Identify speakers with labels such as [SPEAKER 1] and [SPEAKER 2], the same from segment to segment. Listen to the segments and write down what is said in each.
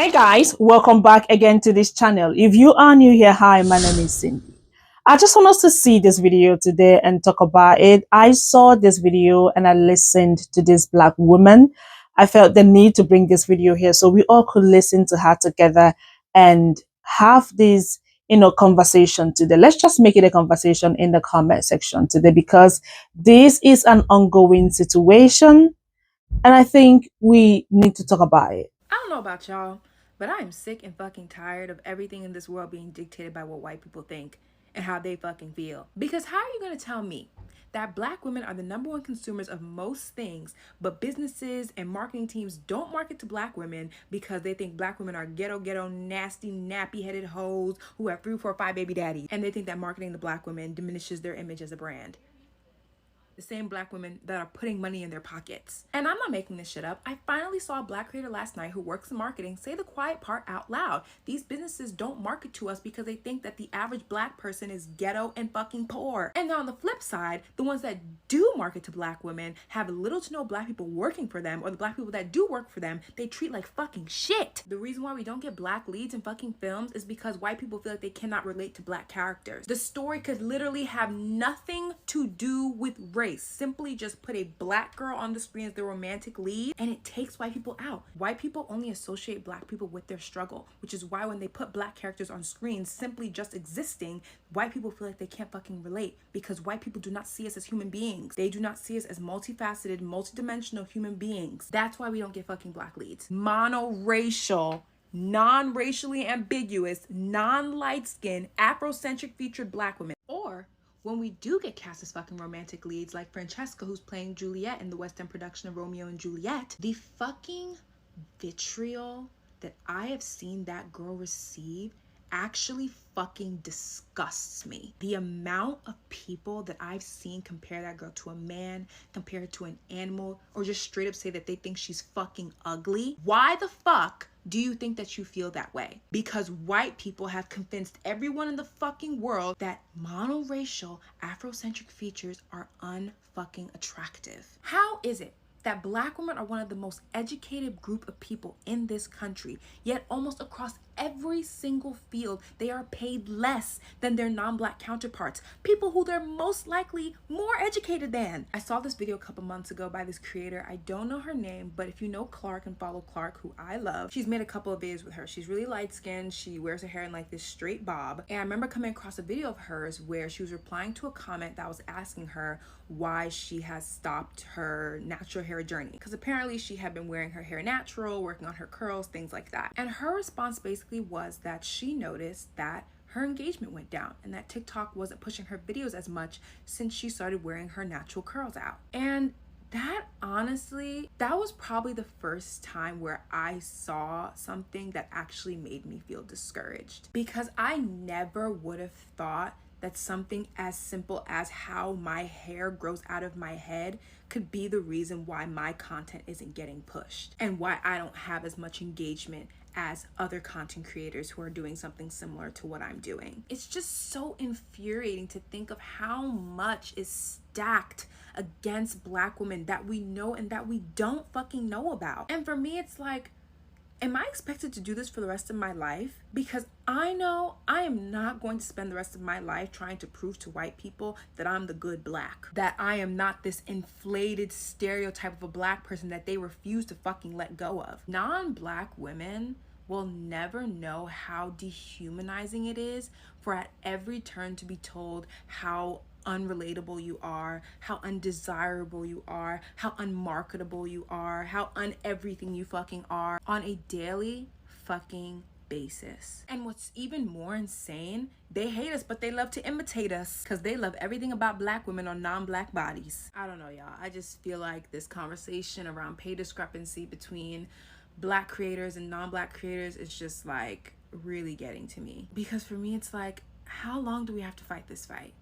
[SPEAKER 1] Hey guys, welcome back again to this channel. If you are new here, hi, my name is Cindy. I just want us to see this video today and talk about it. I saw this video and I listened to this black woman. I felt the need to bring this video here so we all could listen to her together and have this, conversation today. Let's just make it a conversation in the comment section today because this is an ongoing situation and I think we need to talk about it.
[SPEAKER 2] I don't know about y'all, but I am sick and fucking tired of everything in this world being dictated by what white people think and how they fucking feel. Because how are you going to tell me that black women are the number one consumers of most things, but businesses and marketing teams don't market to black women because they think black women are ghetto, nasty, nappy-headed hoes who have 3, 4, 5 baby daddies, and they think that marketing to black women diminishes their image as a brand? The same black women that are putting money in their pockets. And I'm not making this shit up. I finally saw a black creator last night who works in marketing say the quiet part out loud. These businesses don't market to us because they think that the average black person is ghetto and fucking poor. And on the flip side, the ones that do market to black women have little to no black people working for them, or the black people that do work for them, they treat like fucking shit. The reason why we don't get black leads in fucking films is because white people feel like they cannot relate to black characters. The story could literally have nothing to do with race. Simply just put a black girl on the screen as the romantic lead and it takes white people out. White people only associate black people with their struggle, which is why when they put black characters on screen simply just existing, white people feel like they can't fucking relate because white people do not see us as human beings. They do not see us as multifaceted, multidimensional human beings. That's why we don't get fucking black leads. Monoracial, non-racially ambiguous, non-light-skinned, Afrocentric featured black women. Or when we do get cast as fucking romantic leads like Francesca, who's playing Juliet in the West End production of Romeo and Juliet, the fucking vitriol that I have seen that girl receive actually fucking disgusts me. The amount of people that I've seen compare that girl to a man, compare her to an animal, or just straight up say that they think she's fucking ugly. Why the fuck do you think that you feel that way? Because white people have convinced everyone in the fucking world that monoracial Afrocentric features are unfucking attractive. How is it that black women are one of the most educated group of people in this country, yet almost across every single field they are paid less than their non-black counterparts, people who they're most likely more educated than? I saw this video a couple months ago by this creator. I don't know her name, but if you know Clark and follow Clark, who I love, she's made a couple of videos with her. She's really light-skinned. She wears her hair in like this straight bob, and I remember coming across a video of hers where she was replying to a comment that was asking her why she has stopped her natural hair journey, because apparently she had been wearing her hair natural, working on her curls, things like that. And her response basically was that she noticed that her engagement went down and that TikTok wasn't pushing her videos as much since she started wearing her natural curls out. And that, honestly, that was probably the first time where I saw something that actually made me feel discouraged, because I never would have thought that something as simple as how my hair grows out of my head could be the reason why my content isn't getting pushed and why I don't have as much engagement as other content creators who are doing something similar to what I'm doing. It's just so infuriating to think of how much is stacked against black women that we know and that we don't fucking know about. And for me, it's like, am I expected to do this for the rest of my life? Because I know I am not going to spend the rest of my life trying to prove to white people that I'm the good black, that I am not this inflated stereotype of a black person that they refuse to fucking let go of. Non-black women will never know how dehumanizing it is for at every turn to be told how unrelatable you are, how undesirable you are, how unmarketable you are, how un-everything you fucking are on a daily fucking basis. And what's even more insane, they hate us, but they love to imitate us because they love everything about black women on non-black bodies. I don't know, y'all. I just feel like this conversation around pay discrepancy between black creators and non-black creators is just like really getting to me. Because for me, it's like, how long do we have to fight this fight?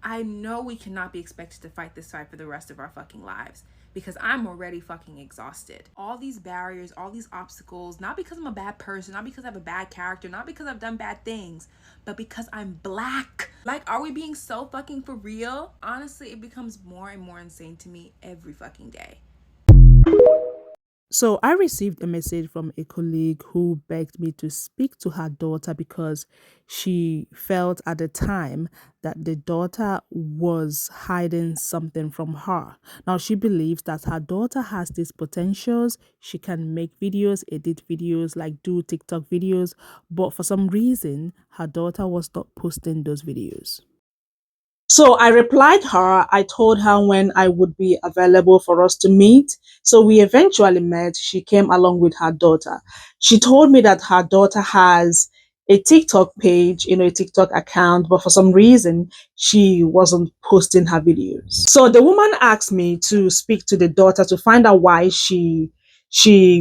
[SPEAKER 2] I know we cannot be expected to fight this fight for the rest of our fucking lives, because I'm already fucking exhausted. All these barriers, all these obstacles, not because I'm a bad person, not because I have a bad character, not because I've done bad things, but because I'm black. Like, are we being so fucking for real? Honestly, it becomes more and more insane to me every fucking day.
[SPEAKER 1] So I received a message from a colleague who begged me to speak to her daughter because she felt at the time that the daughter was hiding something from her. Now she believes that her daughter has these potentials. She can make videos, edit videos, like do TikTok videos, but for some reason her daughter was not posting those videos. So I replied her. I told her when I would be available for us to meet. So we eventually met. She came along with her daughter. She told me that her daughter has a TikTok page, a TikTok account, but for some reason she wasn't posting her videos. So the woman asked me to speak to the daughter to find out why she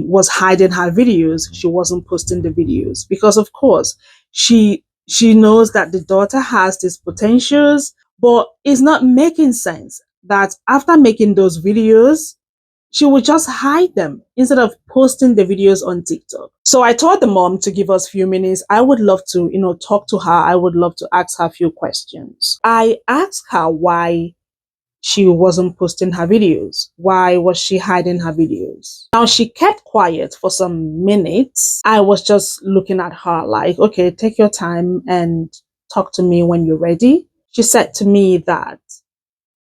[SPEAKER 1] was hiding her videos. She wasn't posting the videos because of course she knows that the daughter has these potentials, but it's not making sense that after making those videos, she would just hide them instead of posting the videos on TikTok. So I told the mom to give us a few minutes. I would love to, talk to her. I would love to ask her a few questions. I asked her why she wasn't posting her videos. Why was she hiding her videos? Now she kept quiet for some minutes. I was just looking at her like, okay, take your time and talk to me when you're ready. She said to me that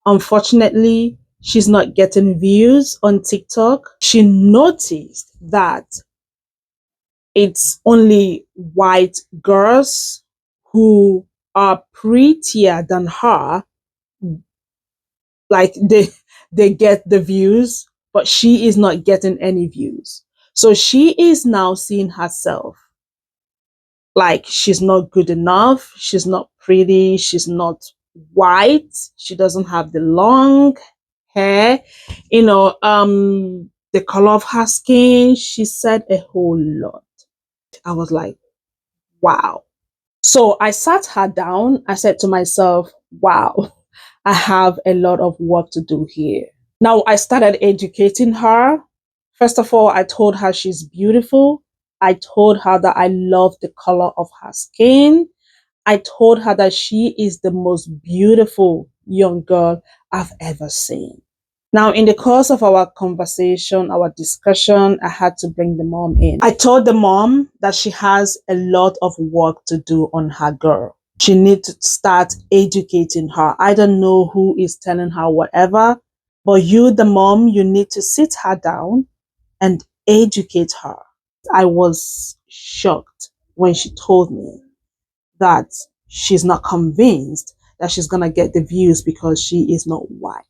[SPEAKER 1] unfortunately, she's not getting views on TikTok. She noticed that it's only white girls who are prettier than her, like they get the views, but she is not getting any views. So she is now seeing herself like she's not good enough, she's not pretty, she's not white, she doesn't have the long hair, the color of her skin. She said a whole lot. I was like, wow. So I sat her down. I said to myself, wow, I have a lot of work to do here. Now I started educating her. First of all, I told her she's beautiful. I told her that I love the color of her skin. I told her that she is the most beautiful young girl I've ever seen. Now, in the course of our conversation, our discussion, I had to bring the mom in. I told the mom that she has a lot of work to do on her girl. She needs to start educating her. I don't know who is telling her whatever, but you, the mom, you need to sit her down and educate her. I was shocked when she told me that she's not convinced that she's going to get the views because she is not white.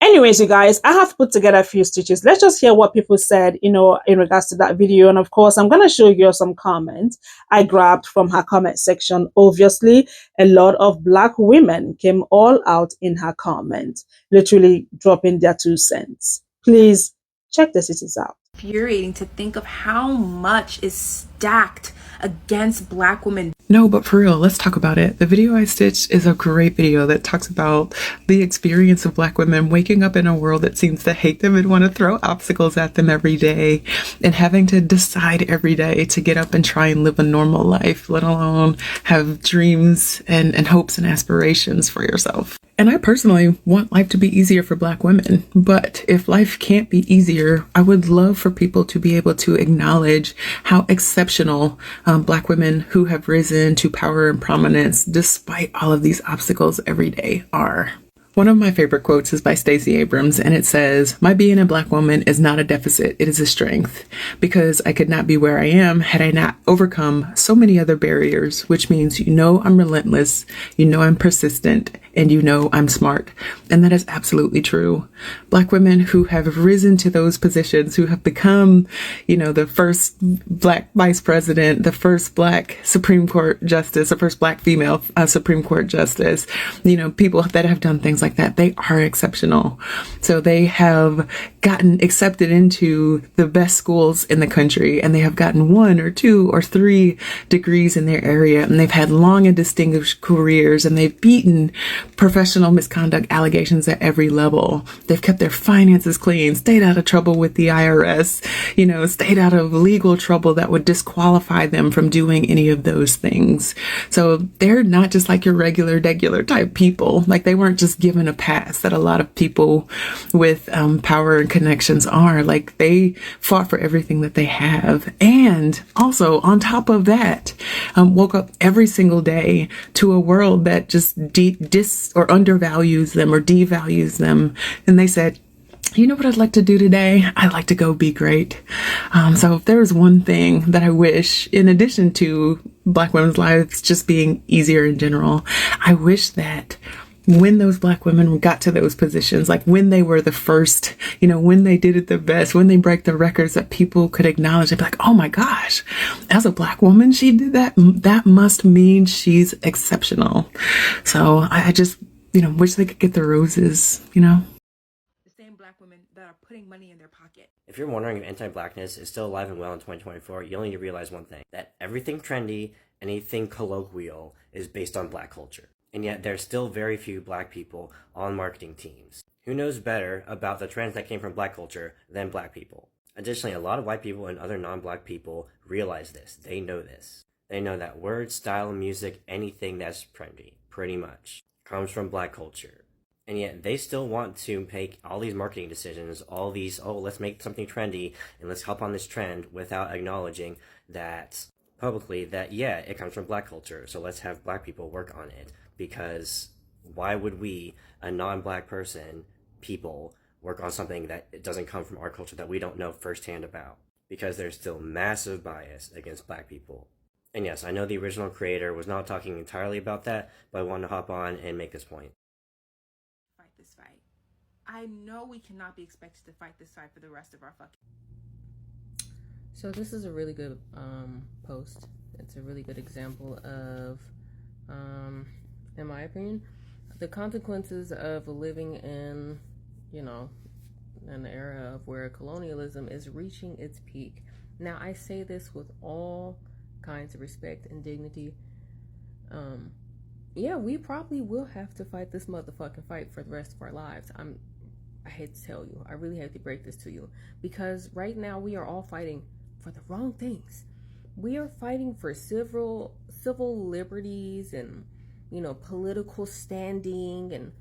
[SPEAKER 1] Anyways, you guys, I have put together a few stitches. Let's just hear what people said, in regards to that video. And of course, I'm going to show you some comments I grabbed from her comment section. Obviously, a lot of Black women came all out in her comment, literally dropping their 2 cents. Please check the stitches out.
[SPEAKER 2] Infuriating to think of how much is stacked against Black women.
[SPEAKER 3] No, but for real, let's talk about it. The video I stitched is a great video that talks about the experience of Black women waking up in a world that seems to hate them and want to throw obstacles at them every day, and having to decide every day to get up and try and live a normal life, let alone have dreams and hopes and aspirations for yourself. And I personally want life to be easier for Black women, but if life can't be easier, I would love for people to be able to acknowledge how exceptional Black women who have risen to power and prominence despite all of these obstacles every day are. One of my favorite quotes is by Stacey Abrams, and it says, "My being a Black woman is not a deficit, it is a strength, because I could not be where I am had I not overcome so many other barriers, which means I'm relentless, I'm persistent, and I'm smart." And that is absolutely true. Black women who have risen to those positions, who have become, the first Black vice president, the first Black Supreme Court justice, the first Black female Supreme Court justice, people that have done things like that, they are exceptional. So they have gotten accepted into the best schools in the country, and they have gotten 1 or 2 or 3 degrees in their area, and they've had long and distinguished careers, and they've beaten professional misconduct allegations at every level. They've kept their finances clean, stayed out of trouble with the IRS, stayed out of legal trouble that would disqualify them from doing any of those things. So they're not just like your regular type people. Like, they weren't just given a pass that a lot of people with power and connections are. Like, they fought for everything that they have. And also, on top of that, woke up every single day to a world that just or undervalues them or devalues them. And they said, you know what I'd like to do today? I'd like to go be great. So if there was one thing that I wish, in addition to Black women's lives just being easier in general, I wish that when those Black women got to those positions, like when they were the first, when they did it the best, when they break the records, that people could acknowledge and be like, oh my gosh, as a Black woman, she did that. That must mean she's exceptional. So I just, wish they could get the roses,
[SPEAKER 2] The same Black women that are putting money in their pocket.
[SPEAKER 4] If you're wondering if anti-Blackness is still alive and well in 2024, you only need to realize one thing: that everything trendy, anything colloquial, is based on Black culture. And yet there's still very few Black people on marketing teams. Who knows better about the trends that came from Black culture than Black people? Additionally, a lot of white people and other non-Black people realize this. They know this. They know that words, style, music, anything that's trendy, pretty much, comes from Black culture. And yet they still want to make all these marketing decisions, all these, let's make something trendy and let's hop on this trend, without acknowledging that publicly that, yeah, it comes from Black culture, so let's have Black people work on it. Because why would we, a non-Black people, work on something that doesn't come from our culture, that we don't know firsthand about? Because there's still massive bias against Black people. And yes, I know the original creator was not talking entirely about that, but I wanted to hop on and make this point.
[SPEAKER 2] Fight this fight. I know we cannot be expected to fight this fight for the rest of our fucking...
[SPEAKER 5] So this is a really good post. It's a really good example of... in my opinion, the consequences of living in, an era of where colonialism is reaching its peak. Now, I say this with all kinds of respect and dignity. We probably will have to fight this motherfucking fight for the rest of our lives. I hate to tell you, I really hate to break this to you, because right now we are all fighting for the wrong things. We are fighting for civil liberties and political standing, and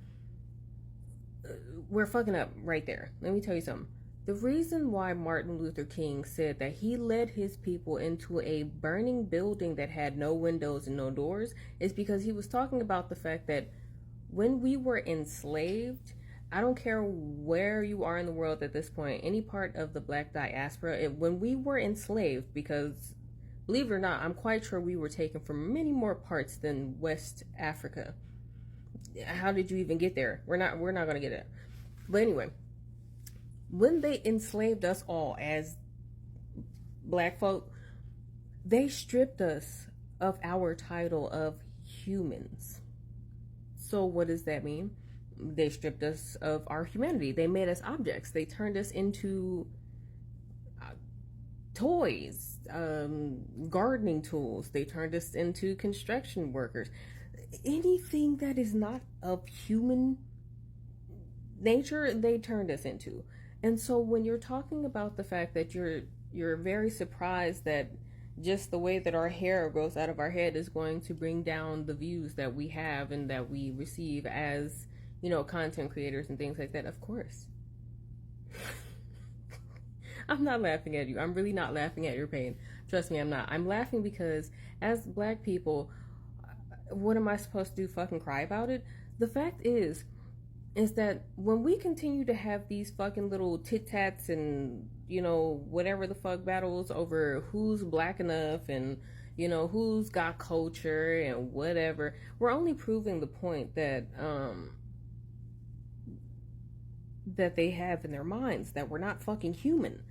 [SPEAKER 5] we're fucking up right there. Let me tell you something. The reason why Martin Luther King said that he led his people into a burning building that had no windows and no doors is because he was talking about the fact that when we were enslaved, I don't care where you are in the world at this point, any part of the Black diaspora, when we were enslaved, because believe it or not, I'm quite sure we were taken from many more parts than West Africa. How did you even get there? We're not going to get it. But anyway, when they enslaved us all as Black folk, they stripped us of our title of humans. So what does that mean? They stripped us of our humanity. They made us objects. They turned us into toys, gardening tools. They turned us into construction workers. Anything that is not of human nature, they turned us into. And so when you're talking about the fact that you're very surprised that just the way that our hair grows out of our head is going to bring down the views that we have and that we receive as, content creators and things like that, of course. I'm not laughing at you. I'm really not laughing at your pain. Trust me, I'm not. I'm laughing because as Black people, what am I supposed to do? Fucking cry about it? The fact is that when we continue to have these fucking little tit-tats and, whatever the fuck battles over who's Black enough and, who's got culture and whatever, we're only proving the point that they have in their minds, that we're not fucking human.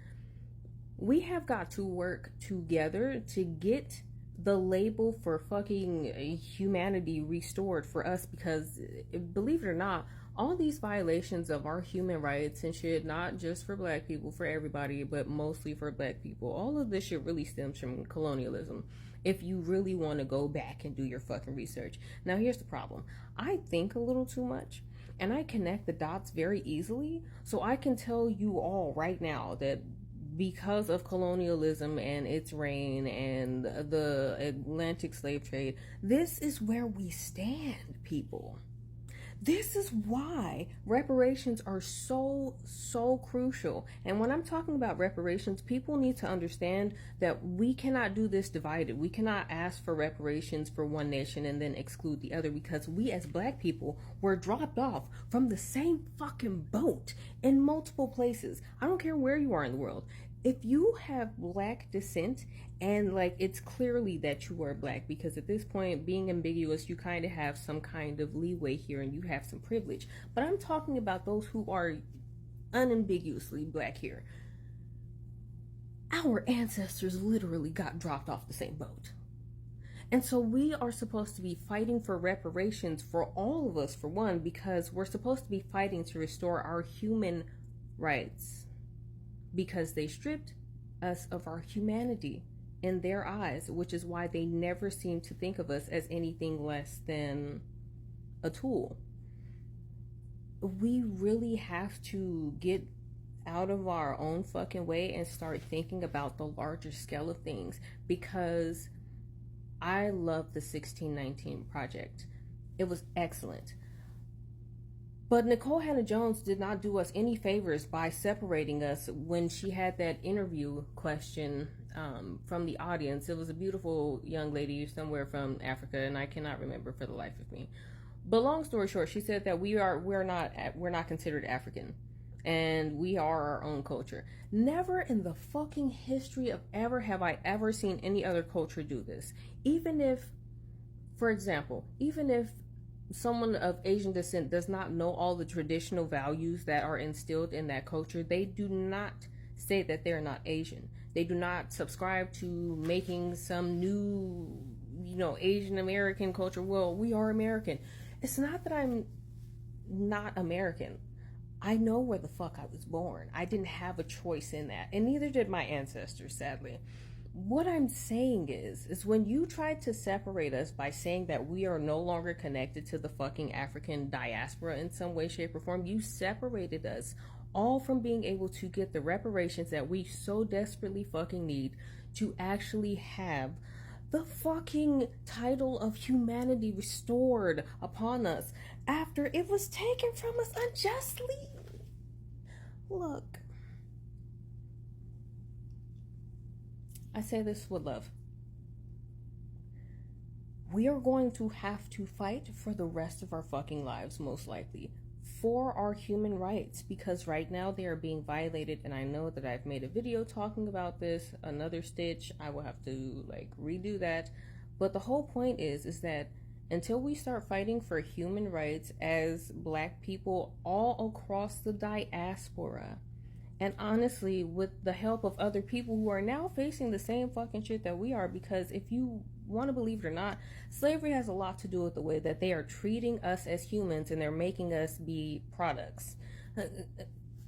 [SPEAKER 5] We have got to work together to get the label for fucking humanity restored for us, because believe it or not, All these violations of our human rights and shit, not just for black people, for everybody, but mostly for black people, all of this shit really stems from colonialism. If you really want to go back and do your fucking research. Now, here's the problem. I think a little too much, and I connect the dots very easily, so I can tell you all right now that because of colonialism and its reign and the Atlantic slave trade, this is where we stand, people. This is why reparations are so crucial. And when I'm talking about reparations, people need to understand that we cannot do this divided. We cannot ask for reparations for one nation and then exclude the other, because we as black people were dropped off from the same fucking boat in multiple places. I don't care where you are in the world. If you have black descent and like it's clearly that you are black, because at this point, being ambiguous, you kind of have some kind of leeway here and you have some privilege. But I'm talking about those who are unambiguously black here. Our ancestors literally got dropped off the same boat. And so we are supposed to be fighting for reparations for all of us, for one, because we're supposed to be fighting to restore our human rights. Because they stripped us of our humanity in their eyes, which is why they never seem to think of us as anything less than a tool. We really have to get out of our own fucking way and start thinking about the larger scale of things, because I love the 1619 Project. It was excellent. But Nikole Hannah-Jones did not do us any favors by separating us when she had that interview question from the audience. It was a beautiful young lady somewhere from Africa, and I cannot remember for the life of me. But long story short, she said that we're not considered African, and we are our own culture. Never in the fucking history of ever have I ever seen any other culture do this. Even if, for example, someone of Asian descent does not know all the traditional values that are instilled in that culture, they do not say that they're not Asian. They do not subscribe to making some new, Asian American culture. Well, we are American. It's not that I'm not American. I know where the fuck I was born. I didn't have a choice in that, and neither did my ancestors, sadly. What I'm saying is when you tried to separate us by saying that we are no longer connected to the fucking African diaspora in some way, shape, or form, you separated us all from being able to get the reparations that we so desperately fucking need to actually have the fucking title of humanity restored upon us after it was taken from us unjustly. Look, I say this with love. We are going to have to fight for the rest of our fucking lives, most likely, for our human rights, because right now they are being violated, and I know that I've made a video talking about this, another stitch. I will have to redo that, but the whole point is that until we start fighting for human rights as black people all across the diaspora, and honestly, with the help of other people who are now facing the same fucking shit that we are, because if you want to believe it or not, slavery has a lot to do with the way that they are treating us as humans and they're making us be products.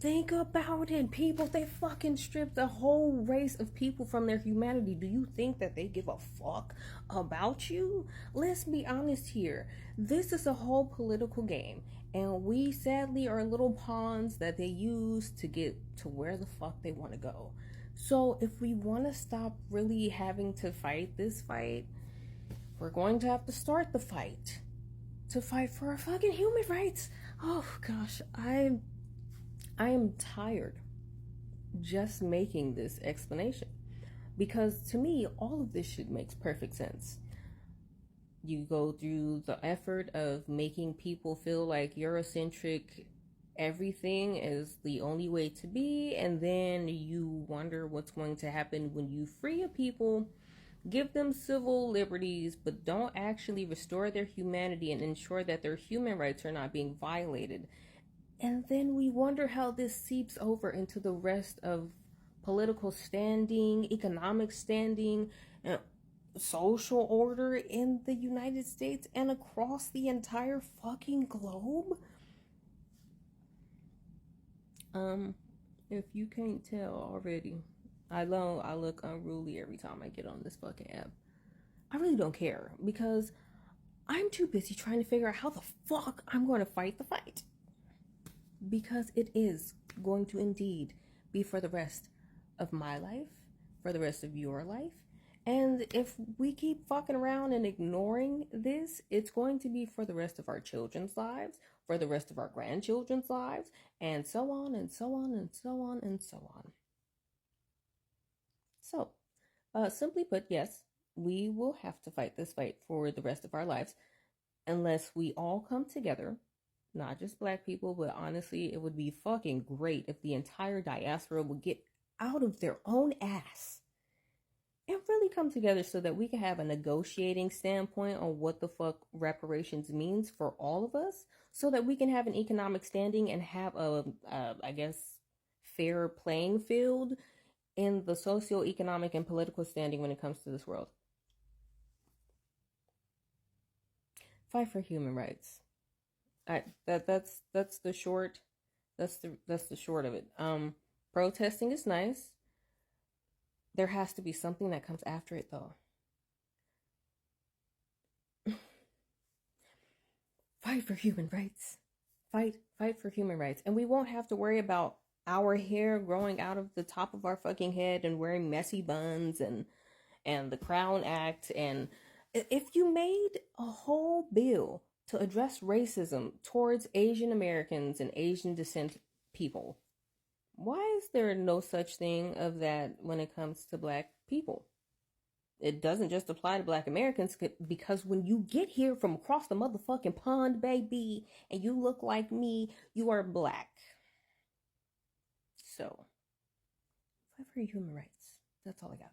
[SPEAKER 5] Think about it, people. They fucking stripped a whole race of people from their humanity. Do you think that they give a fuck about you? Let's be honest here. This is a whole political game, and we sadly are little pawns that they use to get to where the fuck they want to go. So if we want to stop really having to fight this fight, we're going to have to start the fight to fight for our fucking human rights. Oh gosh, I am tired just making this explanation, because to me all of this shit makes perfect sense. You go through the effort of making people feel like Eurocentric everything is the only way to be, and then you wonder what's going to happen when you free a people, give them civil liberties, but don't actually restore their humanity and ensure that their human rights are not being violated. And then we wonder how this seeps over into the rest of political standing, economic standing, social order in the United States and across the entire fucking globe. If you can't tell already, I know I look unruly every time I get on this fucking app. I really don't care because I'm too busy trying to figure out how the fuck I'm going to fight the fight. Because it is going to indeed be for the rest of my life, for the rest of your life. And if we keep fucking around and ignoring this, it's going to be for the rest of our children's lives, for the rest of our grandchildren's lives, and so on and so on and so on and so on. So, simply put, yes, we will have to fight this fight for the rest of our lives unless we all come together, not just black people, but honestly, it would be fucking great if the entire diaspora would get out of their own ass and really come together so that we can have a negotiating standpoint on what the fuck reparations means for all of us, so that we can have an economic standing and have a I guess, fair playing field in the socio-economic and political standing when it comes to this world. Fight for human rights. That's the short. That's the short of it. Protesting is nice. There has to be something that comes after it, though. Fight for human rights. Fight for human rights, and we won't have to worry about our hair growing out of the top of our fucking head and wearing messy buns and the Crown Act. And if you made a whole bill to address racism towards Asian Americans and Asian descent people, why is there no such thing of that when it comes to black people? It doesn't just apply to black Americans, because when you get here from across the motherfucking pond, baby, and you look like me, you are black. So, fight for human rights. That's all I got.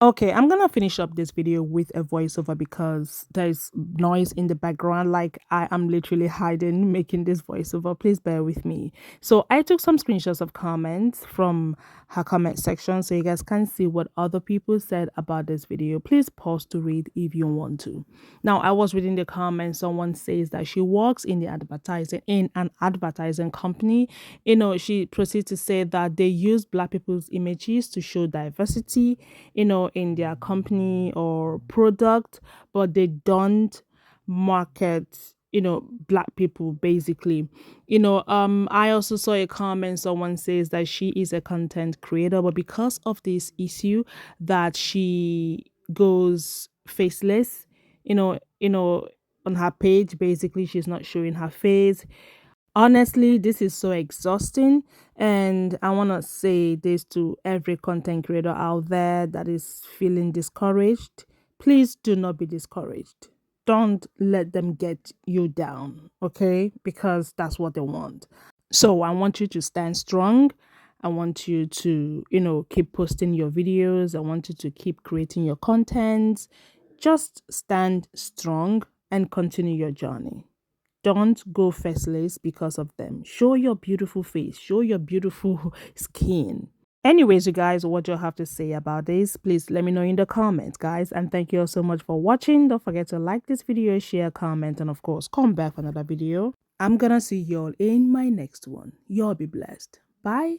[SPEAKER 1] Okay, I'm gonna finish up this video with a voiceover because there's noise in the background. Like, I am literally hiding making this voiceover. Please bear with me. So I took some screenshots of comments from her comment section so you guys can see what other people said about this video. Please pause to read if you want to. Now, I was reading the comments. Someone says that she works in an advertising company. She proceeds to say that they use black people's images to show diversity, in their company or product, but they don't market, black people basically. I also saw a comment. Someone says that she is a content creator, but because of this issue that she goes faceless, on her page, basically she's not showing her face. Honestly, this is so exhausting, and I want to say this to every content creator out there that is feeling discouraged. Please do not be discouraged. Don't let them get you down, okay? Because that's what they want. So I want you to stand strong. I want you to, keep posting your videos. I want you to keep creating your content. Just stand strong and continue your journey. Don't go faceless because of them. Show your beautiful face. Show your beautiful skin. Anyways, you guys, what you have to say about this, please let me know in the comments, guys. And thank you all so much for watching. Don't forget to like this video, share, comment, and of course, come back for another video. I'm gonna see y'all in my next one. Y'all be blessed. Bye.